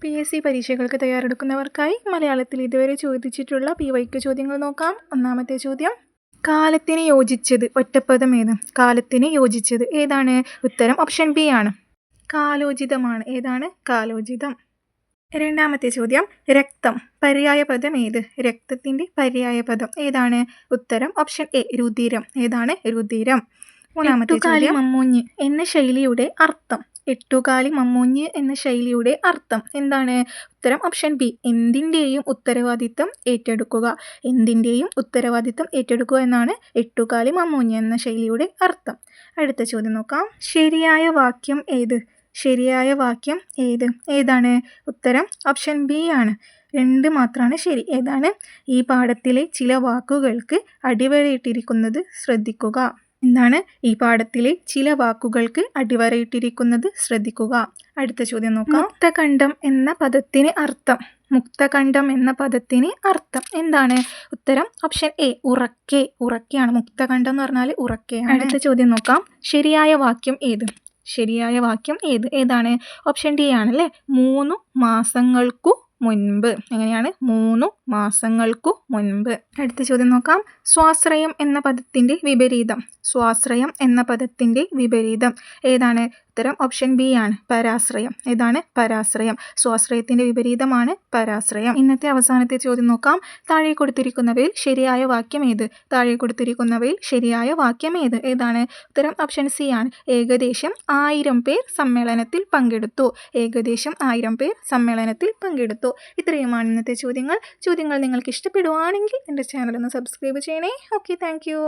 PSC പരീക്ഷകൾക്ക് തയ്യാറെടുക്കുന്നവർക്കായി മലയാളത്തിൽ ഇതുവരെ ചോദിച്ചിട്ടുള്ള PYQ ചോദ്യങ്ങൾ നോക്കാം. ഒന്നാമത്തെ ചോദ്യം, കാലത്തിന് യോജിച്ചത് ഒറ്റപ്പദം ഏത്? കാലത്തിന് യോജിച്ചത് ഏതാണ്? ഉത്തരം ഓപ്ഷൻ ബി ആണ്, കാലോചിതമാണ്. ഏതാണ്? കാലോചിതം. രണ്ടാമത്തെ ചോദ്യം, രക്തം പര്യായ പദം ഏത്? രക്തത്തിൻ്റെ പര്യായ പദം ഏതാണ്? ഉത്തരം ഓപ്ഷൻ എ, രുധിരം. ഏതാണ്? രുധിരം. മൂന്നാമത്തെ ചോദ്യം, മമ്മൂഞ്ഞ് എന്ന ശൈലിയുടെ അർത്ഥം. എട്ടുകാലി മമ്മൂഞ്ഞ് എന്ന ശൈലിയുടെ അർത്ഥം എന്താണ്? ഉത്തരം ഓപ്ഷൻ ബി, എന്തിൻ്റെയും ഉത്തരവാദിത്തം ഏറ്റെടുക്കുക. എന്തിൻ്റെയും ഉത്തരവാദിത്തം ഏറ്റെടുക്കുക എന്നാണ് എട്ടുകാലി മമ്മൂഞ്ഞ് എന്ന ശൈലിയുടെ അർത്ഥം. അടുത്ത ചോദ്യം നോക്കാം. ശരിയായ വാക്യം ഏത്? ശരിയായ വാക്യം ഏത്? ഏതാണ്? ഉത്തരം ഓപ്ഷൻ ബി ആണ്. 2 മാത്രമാണ് ശരി. ഏതാണ്? ഈ പാഠത്തിലെ ചില വാക്കുകൾക്ക് അടിവരയിട്ടിരിക്കുന്നത് ശ്രദ്ധിക്കുക. എന്താണ്? ഈ പാഠത്തിലെ ചില വാക്കുകൾക്ക് അടിവരയിട്ടിരിക്കുന്നത് ശ്രദ്ധിക്കുക. അടുത്ത ചോദ്യം നോക്കാം. മുക്തകണ്ഠം എന്ന പദത്തിന് അർത്ഥം. മുക്തകണ്ഠം എന്ന പദത്തിന് അർത്ഥം എന്താണ്? ഉത്തരം ഓപ്ഷൻ എ, ഉറക്കെ. ഉറക്കെയാണ്. മുക്തകണ്ഠം എന്ന് പറഞ്ഞാൽ ഉറക്കെയാണ്. അടുത്ത ചോദ്യം നോക്കാം. ശരിയായ വാക്യം ഏത്? ശരിയായ വാക്യം ഏത്? ഏതാണ്? ഓപ്ഷൻ ഡി ആണല്ലേ, 3 മാസങ്ങൾക്കു മുൻപ്. എങ്ങനെയാണ്? 3 മാസങ്ങൾക്കു മുൻപ്. അടുത്ത ചോദ്യം നോക്കാം. സ്വാശ്രയം എന്ന പദത്തിൻ്റെ വിപരീതം. സ്വാശ്രയം എന്ന പദത്തിൻ്റെ വിപരീതം ഏതാണ്? ഉത്തരം ഓപ്ഷൻ ബി ആണ്, പരാശ്രയം. ഏതാണ്? പരാശ്രയം. സ്വാശ്രയത്തിൻ്റെ വിപരീതമാണ് പരാശ്രയം. ഇന്നത്തെ അവസാനത്തെ ചോദ്യം നോക്കാം. താഴെ കൊടുത്തിരിക്കുന്നവയിൽ ശരിയായ വാക്യം ഏത്? താഴെ കൊടുത്തിരിക്കുന്നവയിൽ ശരിയായ വാക്യം ഏത്? ഏതാണ്? ഉത്തരം ഓപ്ഷൻ സി ആണ്, ഏകദേശം 1000 പേർ സമ്മേളനത്തിൽ പങ്കെടുത്തു. ഏകദേശം 1000 പേർ സമ്മേളനത്തിൽ പങ്കെടുത്തു. ഇത്രയുമാണ് ഇന്നത്തെ ചോദ്യങ്ങൾ. ചോദ്യങ്ങൾ നിങ്ങൾക്ക് ഇഷ്ടപ്പെടുവാണെങ്കിൽ എൻ്റെ ചാനൽ ഒന്ന് സബ്സ്ക്രൈബ് ചെയ്യണേ. Okay, thank you.